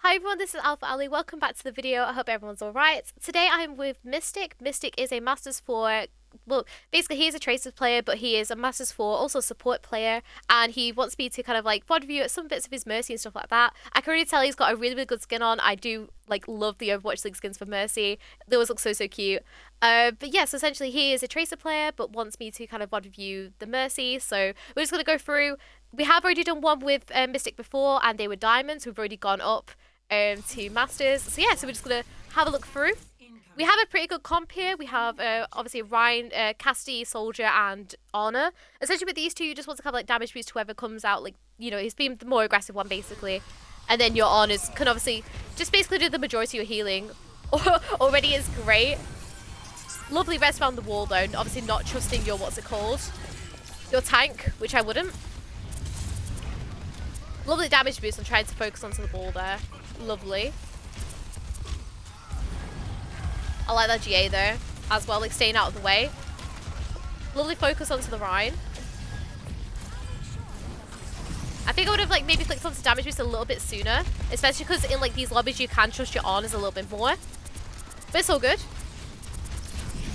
Hi everyone, this is AlphaAli. Welcome back to the video. I hope everyone's alright. Today I'm with Mystic. Mystic is a Masters 4, well, basically he is a Tracer player, but he is a Masters 4, also a support player, and he wants me to kind of like VOD review at some bits of his Mercy and stuff like that. I can already tell he's got a really, really good skin on. I do like love the Overwatch League skins for Mercy. They always look so, so cute. But yeah, so essentially he is a Tracer player, but wants me to kind of VOD review the Mercy, so we're just going to go through. We have already done one with Mystic before, and they were diamonds. We've already gone up to Masters. So yeah, so we're just going to have a look through. We have a pretty good comp here. We have obviously Ryan, Casty, Soldier, and Honor. Essentially with these two, you just want to have like damage boost to whoever comes out, like, you know, he's being the more aggressive one basically. And then your Honors can obviously just basically do the majority of your healing. Already is great. Lovely rest around the wall though, obviously not trusting your, what's it called? Your tank, which I wouldn't. Lovely damage boost. I'm trying to focus onto the ball there. Lovely. I like that GA there as well, like staying out of the way. Lovely focus onto the Rhine. I think I would have like maybe clicked onto damage boost a little bit sooner, especially because in like these lobbies you can trust your honors a little bit more. But it's all good.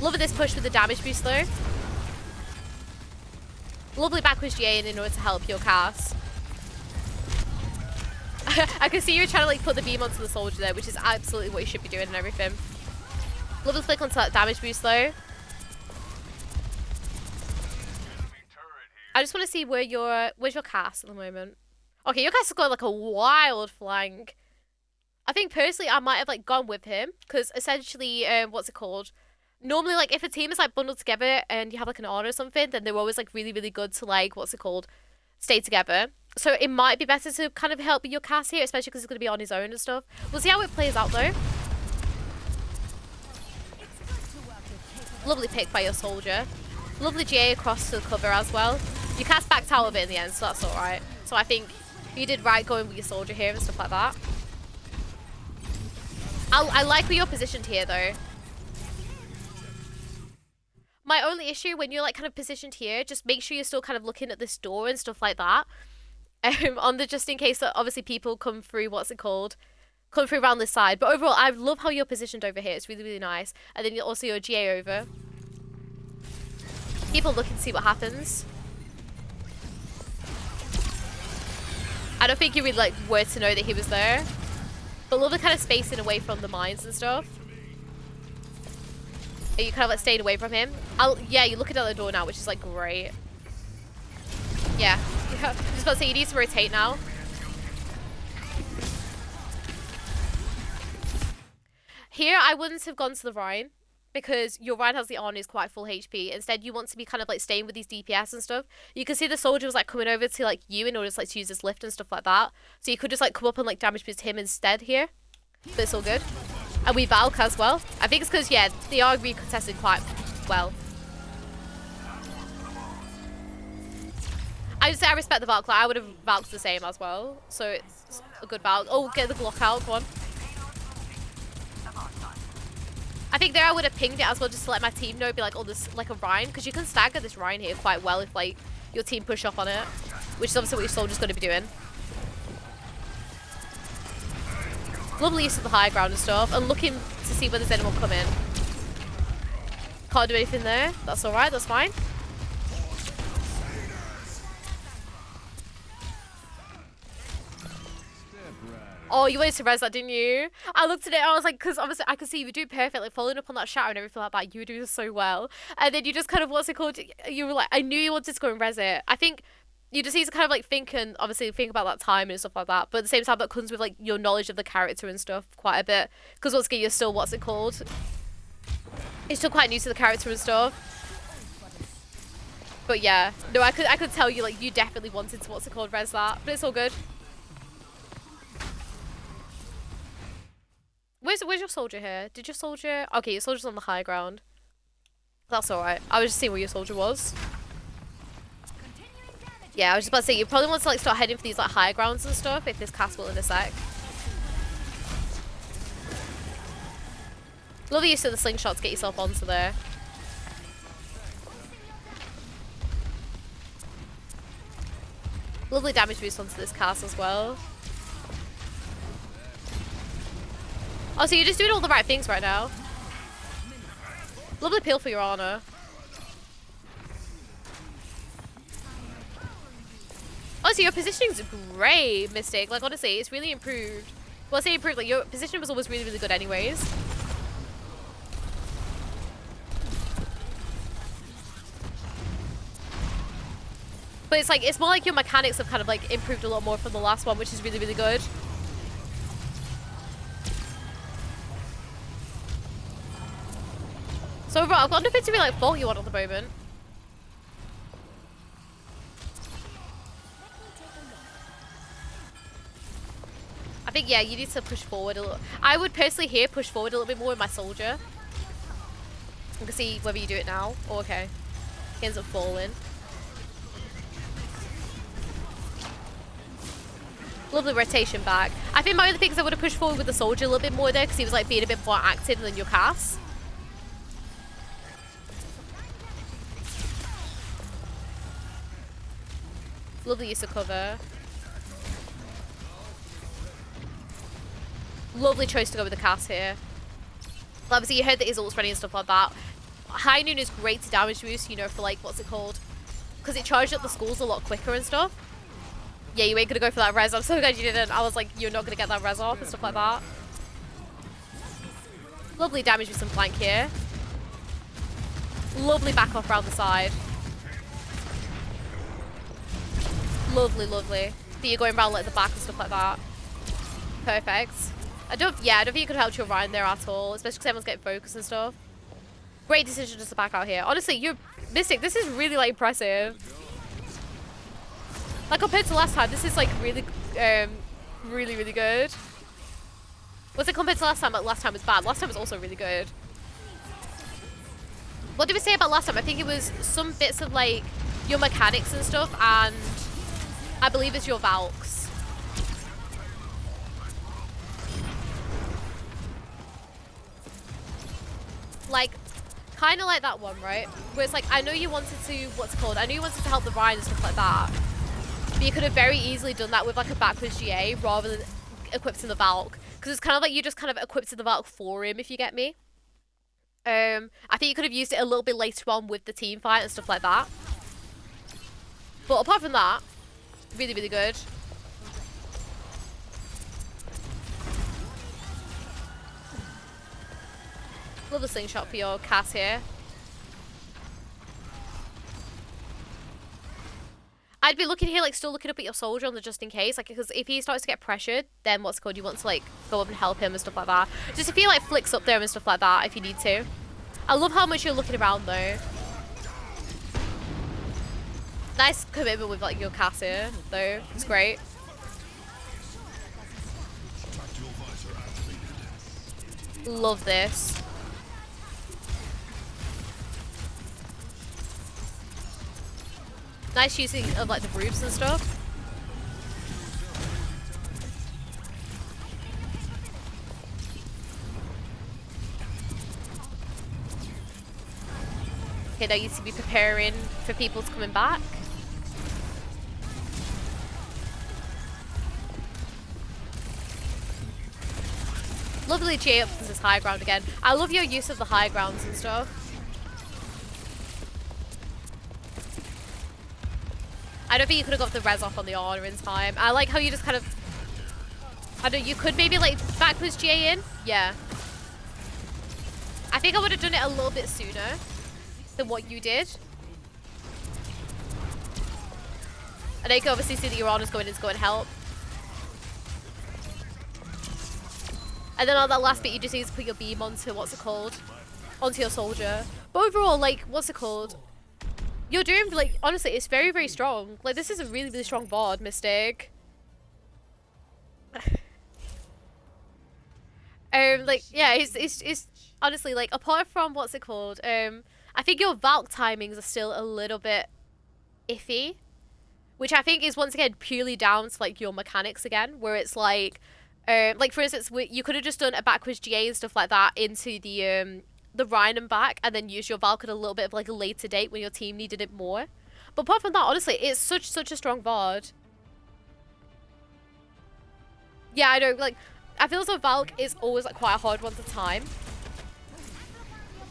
Loving this push with the damage boost though. Lovely backwards GA in order to help your cast. I can see you trying to like put the beam onto the soldier there, which is absolutely what you should be doing and everything. Love to click onto that damage boost though. I just want to see where's your cast at the moment. Okay, your cast has got like a wild flank. I think personally I might have like gone with him because essentially, what's it called? Normally, like if a team is like bundled together and you have like an honor or something, then they're always like really, really good to like, what's it called? Stay together. So it might be better to kind of help your cast here, especially because he's going to be on his own and stuff. We'll see how it plays out though. Lovely pick by your soldier. Lovely GA across to the cover as well. You cast backed out of it in the end, so that's alright. So I think you did right going with your soldier here and stuff like that. I like where you're positioned here though. My only issue when you're like kind of positioned here, just make sure you're still kind of looking at this door and stuff like that. On the just in case that obviously people come through, what's it called? Come through around this side. But overall, I love how you're positioned over here. It's really, really nice. And then also your GA over. People look and see what happens. I don't think you really like were to know that he was there. But love the kind of spacing away from the mines and stuff. Are you kind of like staying away from him? Yeah, you're looking at the door now, which is like great. Yeah. I was just about to say, you need to rotate now. Here, I wouldn't have gone to the Rhine because your Rhine has the honor is quite full HP. Instead, you want to be kind of like staying with these DPS and stuff. You can see the soldier was like coming over to like you in order to like to use this lift and stuff like that. So you could just like come up and like damage boost him instead here. But it's all good. And we Valk as well. I think it's because, yeah, they are recontested quite well. I just say I respect the Valk. Like, I would have Valked the same as well. So it's a good Valk. Oh, get the Glock out. Go on. I think there I would have pinged it as well just to let my team know, be like, oh, this like a Rhine. Because you can stagger this Rhine here quite well if like your team push up on it. Which is obviously what your soldier's going to be doing. Lovely use of the high ground and stuff. And looking to see whether there's anyone coming. Can't do anything there. That's alright. That's fine. Oh, you wanted to res that, didn't you? I looked at it and I was like, because obviously I could see you were doing perfect, like following up on that shatter and everything like that. You were doing so well. And then you just kind of, what's it called? You were like, I knew you wanted to go and res it. I think you just need to kind of like think and obviously think about that time and stuff like that. But at the same time, that comes with like your knowledge of the character and stuff quite a bit. Because once again, you're still, what's it called? You're still quite new to the character and stuff. But yeah, no, I could tell you like you definitely wanted to, what's it called, res that. But it's all good. Where's your soldier here? Did your soldier... Okay, your soldier's on the high ground. That's alright. I was just seeing where your soldier was. Yeah, I was just about to say, you probably want to like start heading for these like high grounds and stuff if this cast will in a sec. Love the use of the slingshot to get yourself onto there. Lovely damage boost onto this cast as well. Oh, so you're just doing all the right things right now. Lovely peel for your honor. Oh, so your positioning's great, Mystic. Like, honestly, it's really improved. Well, I say improved, like, your position was always really, really good anyways. But it's like, it's more like your mechanics have kind of like improved a lot more from the last one, which is really, really good. So overall, I've got nothing to be like fault you on at the moment. I think, yeah, you need to push forward a little. I would personally here push forward a little bit more with my soldier. I can see whether you do it now. Oh, okay. He ends up falling. Lovely rotation back. I think my other thing is I would have pushed forward with the soldier a little bit more there because he was like being a bit more active than your Cass. Lovely use of cover. Lovely choice to go with the Cass here. Obviously you heard that his ult's ready and stuff like that. High Noon is great to damage boost, you know, for like, what's it called? Because it charged up the schools a lot quicker and stuff. Yeah, you ain't gonna go for that res. I'm so glad you didn't. I was like, you're not gonna get that res off and stuff like that. Lovely damage with some flank here. Lovely back off around the side. Lovely, lovely. But you're going around like the back and stuff like that. Perfect. I don't think you could help your Ryan there at all, especially because everyone's getting focus and stuff. Great decision just to back out here. Honestly, you're Mystic. This is really like impressive. Like compared to last time, this is like really, really, really good. What's it compared to last time? Like last time was bad. Last time was also really good. What did we say about last time? I think it was some bits of like your mechanics and stuff, and I believe it's your Valks. Like, kind of like that one, right? Where it's like, I know you wanted to, what's it called? I know you wanted to help the Ryan and stuff like that. But you could have very easily done that with like a backwards GA rather than equipped in the Valk. Because it's kind of like you just kind of equipped in the Valk for him, if you get me. I think you could have used it a little bit later on with the team fight and stuff like that. But apart from that, really, really good. Love the slingshot for your Cass here. I'd be looking here, like, still looking up at your soldier on the just in case, like, because if he starts to get pressured, then what's it called? You want to, like, go up and help him and stuff like that. Just if he, like, flicks up there and stuff like that, if you need to. I love how much you're looking around, though. Nice commitment with, like, your Cass here, though. It's great. Love this. Nice using of like the roofs and stuff. Okay, now you need to be preparing for people to coming back. Lovely J up this high ground again. I love your use of the high grounds and stuff. I don't think you could have got the res off on the honor in time. I like how you just kind of... I don't know, you could maybe like backwards GA in. Yeah. I think I would have done it a little bit sooner than what you did. And then you can obviously see that your honor's going in to go and help. And then on that last bit, you just need to put your beam onto, what's it called? Onto your soldier. But overall, like, what's it called? You're doing, like, honestly, it's very, very strong. Like, this is a really, really strong VOD, Mystic. Like, yeah, it's honestly, like, apart from, what's it called? I think your Valk timings are still a little bit iffy. Which I think is, once again, purely down to, like, your mechanics again. Where it's, like, for instance, you could have just done a backwards GA and stuff like that into the Rhine and back, and then use your Valk at a little bit of like a later date when your team needed it more. But apart from that, honestly, it's such a strong VOD. Yeah, I know, like, I feel as though Valk is always like quite a hard one to time.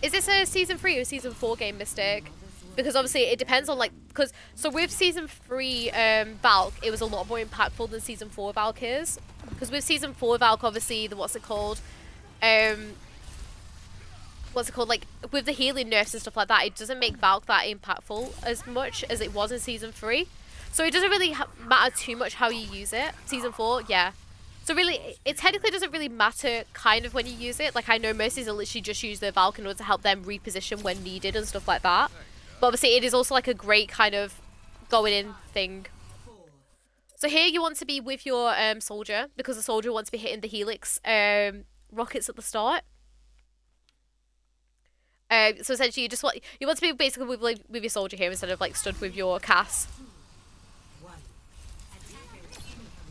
Is this a season 3 or season 4 game, Mystic? Because obviously it depends on like, so with season 3 Valk, it was a lot more impactful than season 4 Valk is. Because with season 4 Valk, obviously what's it called, like with the healing nerfs and stuff like that, it doesn't make Valk that impactful as much as it was in season 3. So it doesn't really matter too much how you use it. Season 4, yeah. So really, it technically doesn't really matter kind of when you use it. Like I know Mercy's literally just use their Valk in order to help them reposition when needed and stuff like that. But obviously it is also like a great kind of going in thing. So here you want to be with your soldier, because the soldier wants to be hitting the helix rockets at the start. So essentially you want to be basically with your soldier here instead of like stood with your Cass.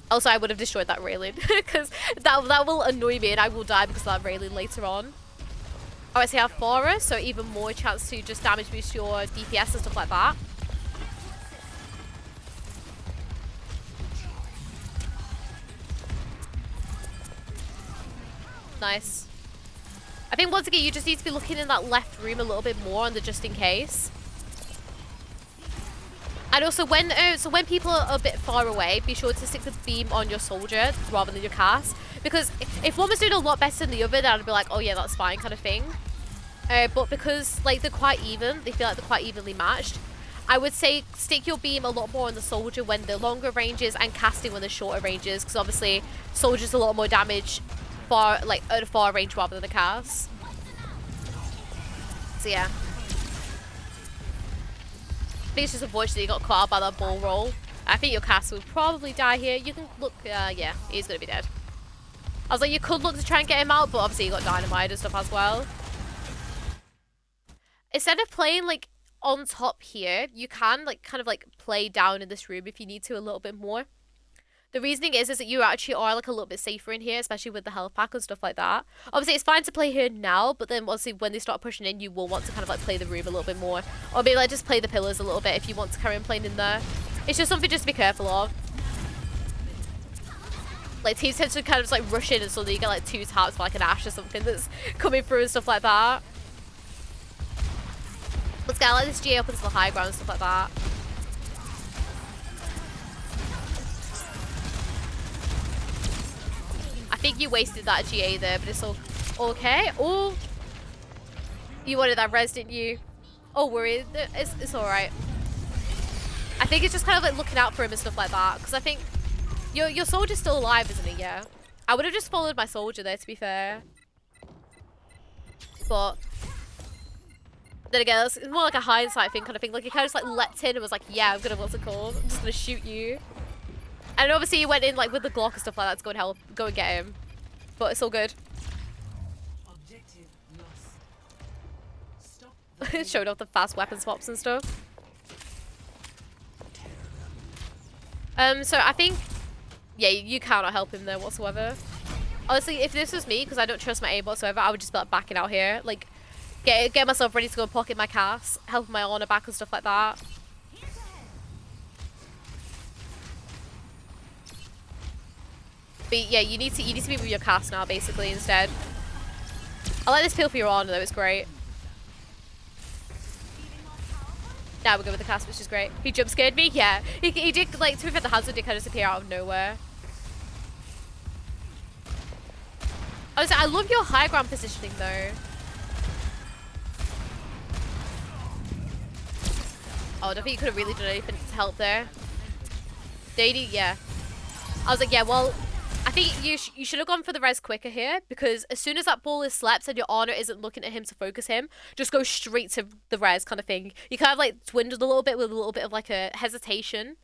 Also, I would have destroyed that railing because that will annoy me and I will die because of that railing later on. Alright, so you have Fora, so even more chance to just damage boost your DPS and stuff like that. Nice. I think once again, you just need to be looking in that left room a little bit more on the just in case. And also when people are a bit far away, be sure to stick the beam on your soldier rather than your Cass. Because if one was doing a lot better than the other, then I'd be like, oh yeah, that's fine kind of thing. But because like they're quite even, they feel like they're quite evenly matched, I would say stick your beam a lot more on the soldier when they're longer ranges and casting when they're shorter ranges. Because obviously soldier's a lot more damage at a far range rather than a Cass. So yeah. I think it's just unfortunate you got caught out by that ball roll. I think your Cass will probably die here. You can look, yeah, he's gonna be dead. I was like, you could look to try and get him out, but obviously you got dynamite and stuff as well. Instead of playing like on top here, you can like kind of like play down in this room if you need to a little bit more. The reasoning is that you actually are like a little bit safer in here, especially with the health pack and stuff like that. Obviously, it's fine to play here now, but then obviously when they start pushing in, you will want to kind of like play the room a little bit more. Or maybe like just play the pillars a little bit if you want to carry on playing in there. It's just something just to be careful of. Like teams tend to kind of just like rush in and suddenly you get like 2 taps for like an Ashe or something that's coming through and stuff like that. Let's get like this GA up into the high ground and stuff like that. I think you wasted that GA there, but it's all okay. Oh, you wanted that res, didn't you? Oh, worried. It's all right. I think it's just kind of like looking out for him and stuff like that. Because I think your soldier's still alive, isn't he? Yeah. I would have just followed my soldier there, to be fair. But then again, it's more like a hindsight thing kind of thing. Like he kind of just like leapt in and was like, yeah, I'm gonna, what's it called? I'm just gonna shoot you. And obviously you went in like with the Glock and stuff like that to go and help, go and get him. But it's all good. Showed off the fast weapon swaps and stuff. So I think, yeah, you cannot help him there whatsoever. Honestly, if this was me, because I don't trust my aim whatsoever, I would just be like backing out here. Like, get myself ready to go and pocket my Cass, help my honor back and stuff like that. But yeah, you need to be with your Cass now, basically, instead. I like this peel for your honor, though. It's great. Now we're good with the Cass, which is great. He jump scared me. Yeah, he did. Like, to be fair, the hazard did kind of disappear out of nowhere. Honestly, I love your high ground positioning, though. Oh, I don't think you could have really done anything to help there. Daddy, yeah. I was like, yeah, well, I think you should have gone for the res quicker here, because as soon as that ball is slept and your honor isn't looking at him to focus him, just go straight to the res kind of thing. You kind of like dwindled a little bit with a little bit of like a hesitation.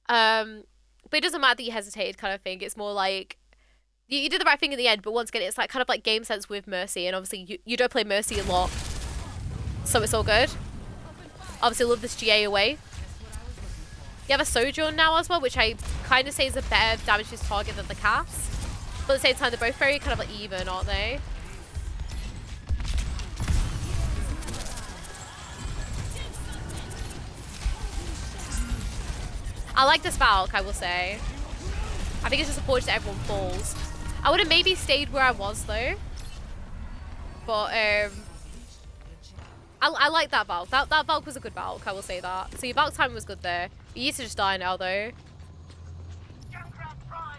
But it doesn't matter that you hesitated kind of thing. It's more like you did the right thing in the end, but once again, it's like kind of like game sense with Mercy, and obviously you don't play Mercy a lot, so it's all good. Obviously, love this GA away. You have a Sojourn now as well, which I kind of say is a better damage to his target than the Cass. But at the same time, they're both very kind of like even, aren't they? I like this Valk, I will say. I think it's just unfortunate everyone falls. I would have maybe stayed where I was though. But I like that Valk. That Valk was a good Valk, I will say that. So your Valk time was good there. You used to just die now though.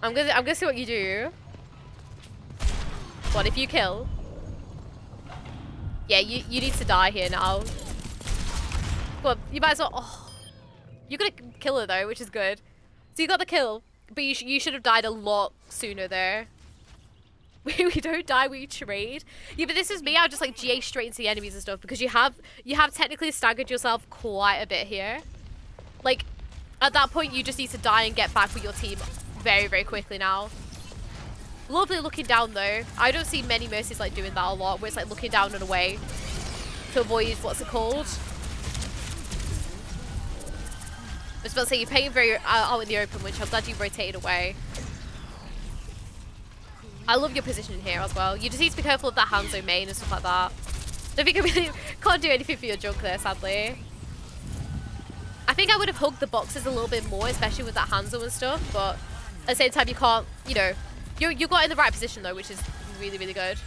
I'm gonna see what you do. What if you kill? Yeah, you need to die here now. Well, you might as well. Oh, you're gonna kill her though, which is good. So you got the kill, but you should have died a lot sooner there. We don't die, we trade. Yeah, but this is me. I just like GA straight into the enemies and stuff because you have technically staggered yourself quite a bit here. Like at that point, you just need to die and get back with your team very, very quickly now. Lovely looking down though. I don't see many Mercies like doing that a lot, where it's like looking down and away to avoid what's it called. I was about to say you're playing very out in the open, which I'm glad you rotated away. I love your position here as well. You just need to be careful of that Hanzo main and stuff like that. Don't think I really can't do anything for your junk there, sadly. I think I would have hugged the boxes a little bit more, especially with that Hanzo and stuff, but at the same time you can't, you know, you got in the right position though, which is really, really good.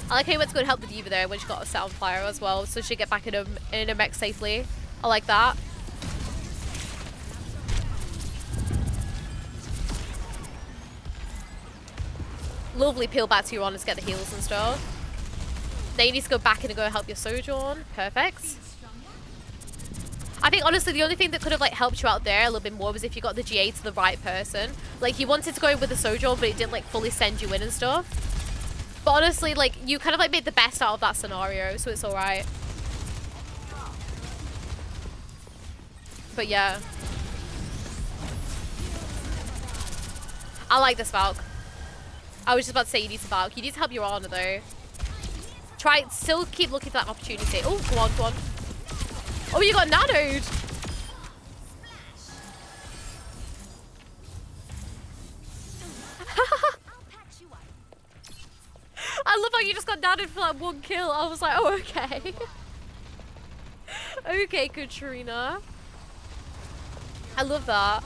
I like how you went to go and help the diva there when she got set on fire as well, so she get back in a mech safely. I like that. Lovely peel back to your honors, get the heals and stuff. Now you need to go back in and go help your Sojourn. Perfect. I think honestly the only thing that could have like helped you out there a little bit more was if you got the GA to the right person. Like you wanted to go in with the Sojourn, but it didn't like fully send you in and stuff. But honestly, like, you kind of, like, made the best out of that scenario, so it's alright. But, yeah. I like this Valk. I was just about to say you need to Valk. You need to help your Ana, though. Still keep looking for that opportunity. Oh, go on, go on. Oh, you got nanoed! I love how you just got nanoed for like one kill. I was like, oh, okay. Okay, Katrina. I love that.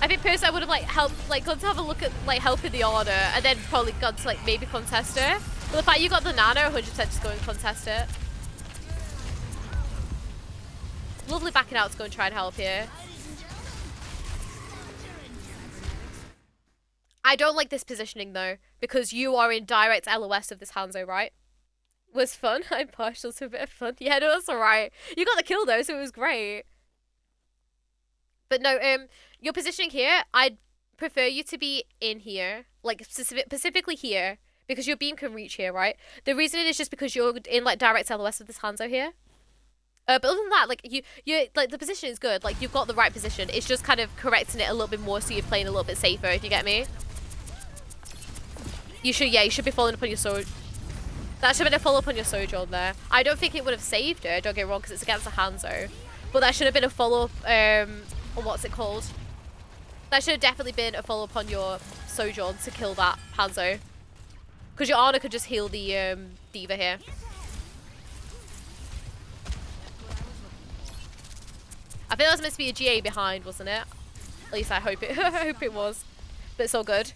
I think personally I would have like helped, like gone to have a look at like helping the order and then probably gone to like maybe contest her. But the fact you got the nano, 100% just go and contest it. Lovely backing out to go and try and help here. I don't like this positioning though, because you are in direct LOS of this Hanzo, right? Was fun. I'm partial to a bit of fun. Yeah, no, that's alright. You got the kill though, so it was great. But no, your positioning here, I'd prefer you to be in here, like specifically here, because your beam can reach here, right? The reason is just because you're in like direct LOS of this Hanzo here. But other than that, like you like the position is good. Like you've got the right position. It's just kind of correcting it a little bit more so you're playing a little bit safer. If you get me. You should, yeah, you should be following up on your sword. That should have been a follow up on your Sojourn there. I don't think it would have saved her. Don't get me wrong, because it's against a Hanzo. But that should have been a follow up. Or what's it called? That should have definitely been a follow up on your Sojourn to kill that Hanzo. Because your Ana could just heal the diva here. I think that was meant to be a GA behind, wasn't it? At least I hope it. I hope it was. But it's all good.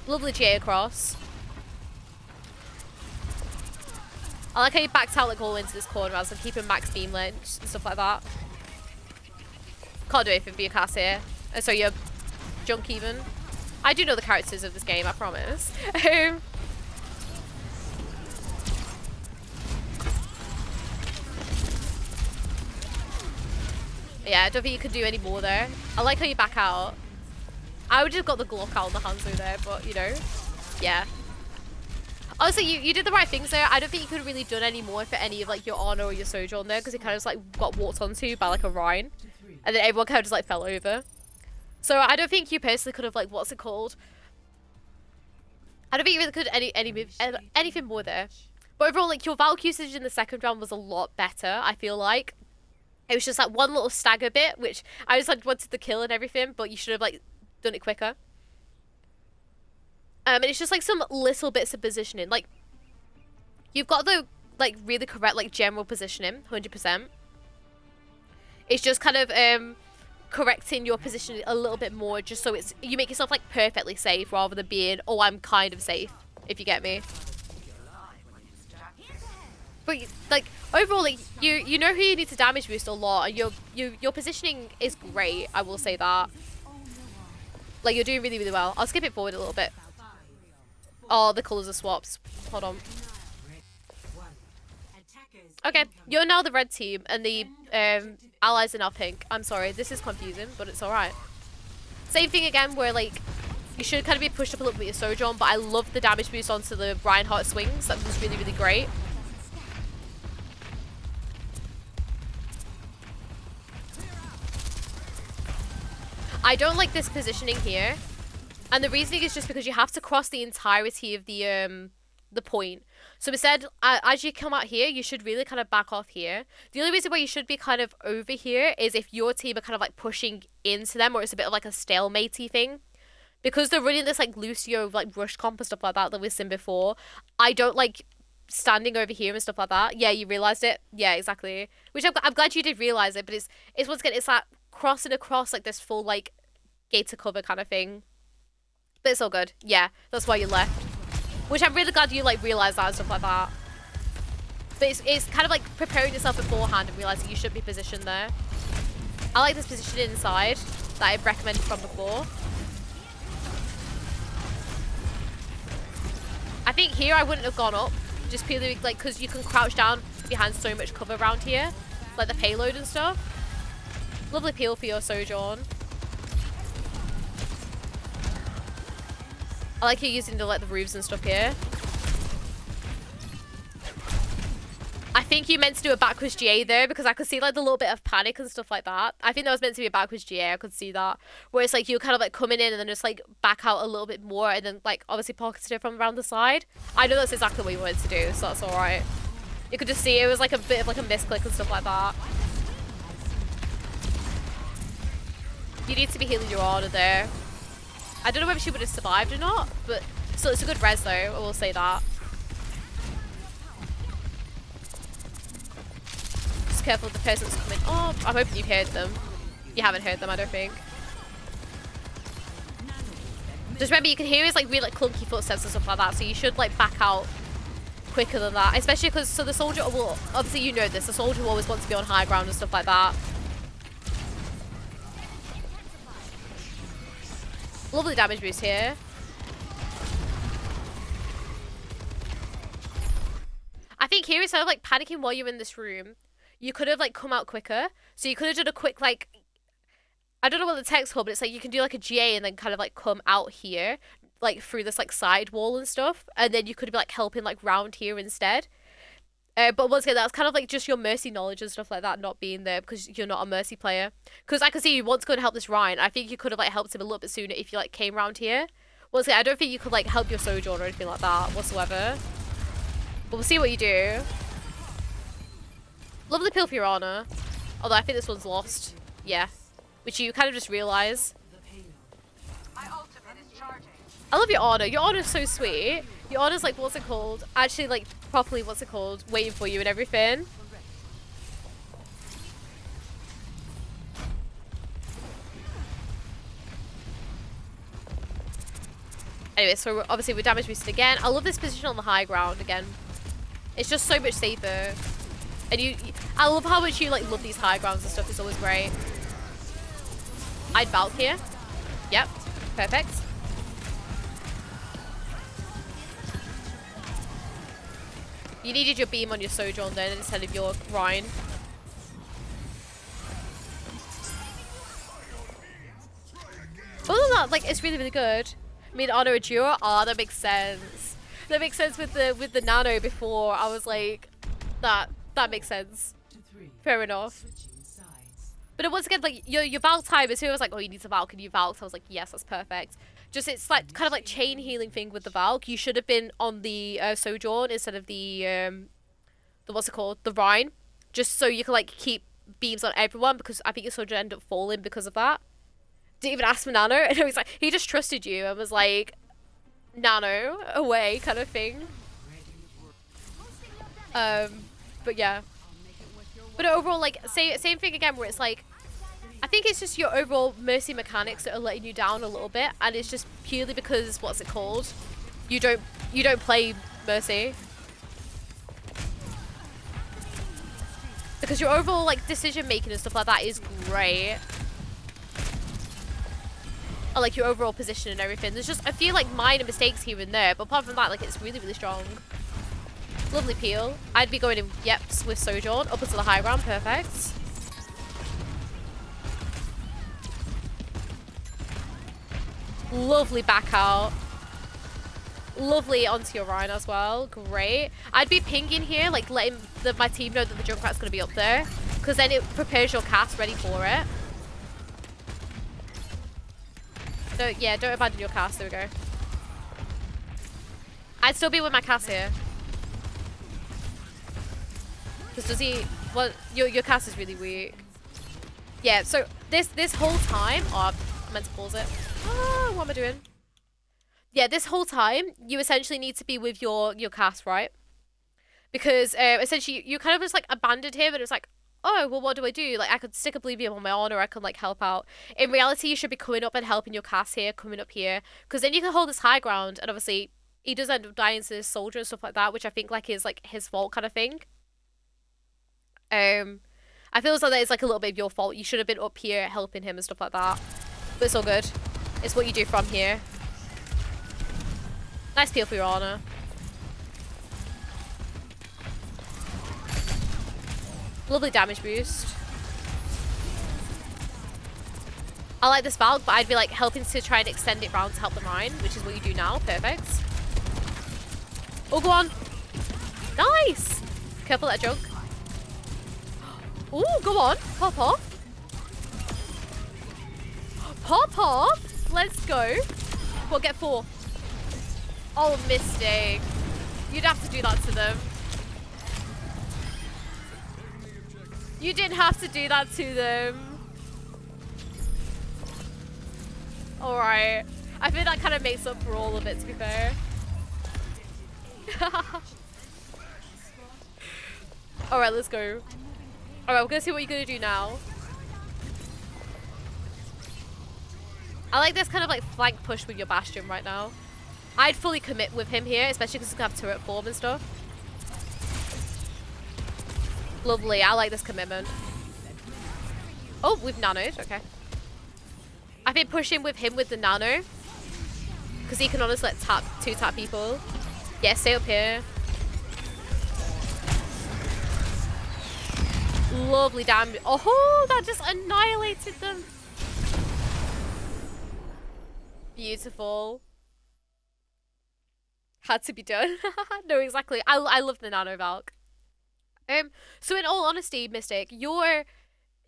Lovely GA across. I like how you backed out like all into this corner as I'm keeping max beam length and stuff like that. Can't do anything for your Cass here. So you're junk even. I do know the characters of this game, I promise. Yeah, I don't think you could do any more there. I like how you back out. I would just got the Glock out on the Hanzo there, but you know, yeah. Honestly, you did the right things there. I don't think you could have really done any more for any of like your Ana or your Sojourn there, because it kind of just like got walked onto by like a Rhine, and then everyone kind of just like fell over. So I don't think you personally could have like, what's it called? I don't think you really could anything more there. But overall, like your Valk usage in the second round was a lot better. I feel like it was just like one little stagger bit, which I just like wanted the kill and everything, but you should have like done it quicker. And it's just like some little bits of positioning. Like, you've got the like really correct like general positioning, 100%. It's just kind of correcting your position a little bit more, just so it's you make yourself like perfectly safe rather than being, oh, I'm kind of safe, if you get me. But like overall, like you know who you need to damage boost a lot, and your positioning is great. I will say that. Like, you're doing really, really well. I'll skip it forward a little bit. Oh, the colours are swapped. Hold on. Okay, you're now the red team, and the allies are now pink. I'm sorry, this is confusing, but it's alright. Same thing again, where like you should kind of be pushed up a little bit with your Sojourn, but I love the damage boost onto the Reinhardt swings. That was really, really great. I don't like this positioning here, and the reasoning is just because you have to cross the entirety of the point. So instead, as you come out here, you should really kind of back off here. The only reason why you should be kind of over here is if your team are kind of like pushing into them, or it's a bit of like a stalematey thing. Because they're running this like Lucio like rush comp and stuff like that we've seen before. I don't like standing over here and stuff like that. Yeah, you realized it. Yeah, exactly. Which I'm glad you did realize it, but it's once again, it's like crossing across like this full like gator cover kind of thing. But it's all good. Yeah, that's why you left. Which I'm really glad you like realised that and stuff like that. But it's kind of like preparing yourself beforehand and realising you should be positioned there. I like this position inside that I've recommended from before. I think here I wouldn't have gone up, just purely like because you can crouch down behind so much cover around here, like the payload and stuff. Lovely peel for your Sojourn. I like you using the like the roofs and stuff here. I think you meant to do a backwards GA there because I could see like the little bit of panic and stuff like that. I think that was meant to be a backwards GA. I could see that. Where it's like you were kind of like coming in and then just like back out a little bit more and then like obviously pocketed it from around the side. I know that's exactly what you wanted to do, so that's alright. You could just see it was like a bit of like a misclick and stuff like that. You need to be healing your Ana there. I don't know whether she would have survived or not, but still it's a good res though, I will say that. Just careful of the person that's coming. Oh, I'm hoping you've heard them. You haven't heard them, I don't think. Just remember, you can hear his like really like clunky footsteps and stuff like that, so you should like back out quicker than that. Especially because, so the soldier will, obviously you know this, the soldier will always want to be on high ground and stuff like that. Lovely damage boost here. I think here, instead of like panicking while you're in this room, you could have like come out quicker. So you could have done a quick like, I don't know what the text called, but it's like you can do like a GA and then kind of like come out here, like through this like side wall and stuff. And then you could be like helping like round here instead. But once again, that's kind of like just your Mercy knowledge and stuff like that not being there because you're not a Mercy player. Because I can see you want to go and help this Ryan. I think you could have like helped him a little bit sooner if you like came around here. Once again, I don't think you could like help your Sojourn or anything like that whatsoever. But we'll see what you do. Lovely peel for your Ana. Although I think this one's lost. Yeah. Which you kind of just realise. I love your Ana. Your Ana's so sweet. Your Ana's like, what's it called? Actually, like, properly, what's it called? Waiting for you and everything. Anyway, so obviously we're damage boosted again. I love this position on the high ground again. It's just so much safer. And I love how much you like love these high grounds and stuff. It's always great. I'd Valk here. Yep. Perfect. You needed your beam on your Sojourn then instead of your Rhine. Other than that, like, it's really, really good. I mean, Ana Adjura? Ah, that makes sense. That makes sense with the Nano before. I was like, that makes sense. Fair enough. But once again, like, your Valk time, as soon as I was like, oh, you need to Valk, and you Valk, so I was like, yes, that's perfect. Just, it's like, kind of like chain healing thing with the Valk. You should have been on the Sojourn instead of the what's it called? The Rhine. Just so you can, like, keep beams on everyone, because I think your Sojourn ended up falling because of that. Didn't even ask for Nano, and he was like, he just trusted you and was like, nano away kind of thing. But yeah. But overall, like, same thing again, where it's like, I think it's just your overall Mercy mechanics that are letting you down a little bit, and it's just purely because, what's it called? You don't play Mercy. Because your overall, like, decision making and stuff like that is great. Or, like, your overall position and everything. There's just a few, like, minor mistakes here and there, but apart from that, like, it's really, really strong. Lovely peel. I'd be going in, yep, with Sojourn up into the high ground. Perfect. Lovely back out. Lovely onto your Rhine as well. Great. I'd be pinging here, like letting my team know that the Junkrat's going to be up there, because then it prepares your cast ready for it. So yeah, don't abandon your cast. There we go. I'd still be with my cast here. Because does he... Well, your cast is really weak. Yeah, so this whole time... Oh, I meant to pause it. Ah, what am I doing? Yeah, this whole time, you essentially need to be with your cast, right? Because essentially, you kind of just, like, abandoned him, and it's like, oh, well, what do I do? Like, I could stick a Oblivion on my own, or I could, like, help out. In reality, you should be coming up and helping your cast here, coming up here, because then you can hold this high ground, and obviously, he does end up dying to his soldier and stuff like that, which I think, like, is, like, his fault kind of thing. I feel as though that is, like, a little bit of your fault. You should have been up here helping him and stuff like that. But it's all good. It's what you do from here. Nice peel for your honor. Lovely damage boost. I like this Valk, but I'd be like helping to try and extend it round to help the Rhine, which is what you do now. Perfect. Oh, go on. Nice. Careful that junk. Oh, go on. Pop off. Pop off. Let's go. We'll get 4. Oh, Mystic. You'd have to do that to them. You didn't have to do that to them. Alright. I think that kind of makes up for all of it, to be fair. Alright, let's go. Alright, we're gonna see what you're gonna do now. I like this kind of like flank push with your Bastion right now. I'd fully commit with him here, especially because he's gonna have turret form and stuff. Lovely, I like this commitment. Oh, we've nanoed, okay. I've been pushing with him with the nano, because he can honestly like two-tap people. Yeah, stay up here. Lovely damage. Oh, that just annihilated them. Beautiful. Had to be done. No, exactly. I love the nano Valk. So in all honesty, Mystic, your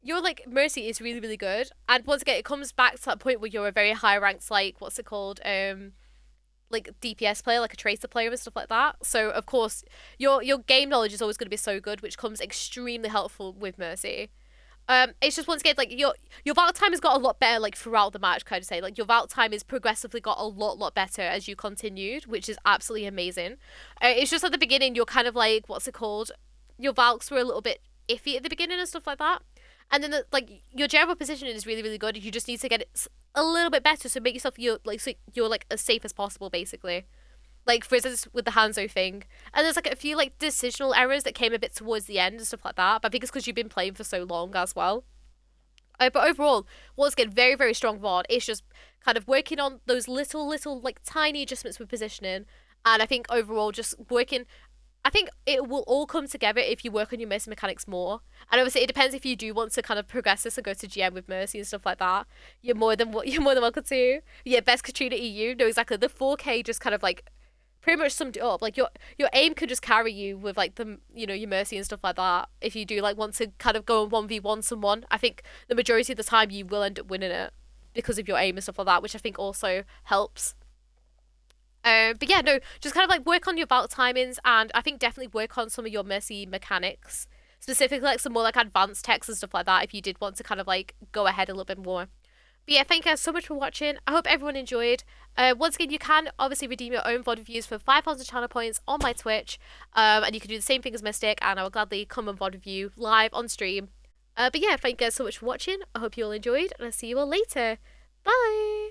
like Mercy is really, really good. And once again, it comes back to that point where you're a very high ranked, like, what's it called? Like DPS player, like a tracer player and stuff like that. So of course, your game knowledge is always going to be so good, which comes extremely helpful with Mercy. It's just once again, like your Valk time has got a lot better, like throughout the match, kind of say. Like your Valk time has progressively got a lot better as you continued, which is absolutely amazing. It's just at the beginning, you're kind of like, what's it called? Your Valks were a little bit iffy at the beginning and stuff like that. And then like your general positioning is really, really good. You just need to get it a little bit better, so make yourself so you're like as safe as possible, basically. Like for instance with the Hanzo thing, and there's like a few like decisional errors that came a bit towards the end and stuff like that. But I think it's because you've been playing for so long as well. But overall, once again, very, very strong VOD. It's just kind of working on those little like tiny adjustments with positioning, and I think overall just working. I think it will all come together if you work on your Mercy mechanics more. And obviously, it depends if you do want to kind of progress this and go to GM with Mercy and stuff like that. You're more than welcome to. Yeah, best Katrina EU. No, exactly. The 4K just kind of like pretty much summed it up. Like your aim can just carry you with like the your Mercy and stuff like that. If you do like want to kind of go on 1v1 someone, I think the majority of the time you will end up winning it because of your aim and stuff like that, which I think also helps. But yeah, no, just kind of like work on your Valk timings, and I think definitely work on some of your Mercy mechanics, specifically like some more like advanced techs and stuff like that if you did want to kind of like go ahead a little bit more. But yeah, thank you guys so much for watching. I hope everyone enjoyed. Once again, you can obviously redeem your own VOD reviews for 5,000 channel points on my Twitch. And you can do the same thing as Mystic, and I will gladly come and VOD review live on stream. But yeah, thank you guys so much for watching. I hope you all enjoyed, and I'll see you all later. Bye!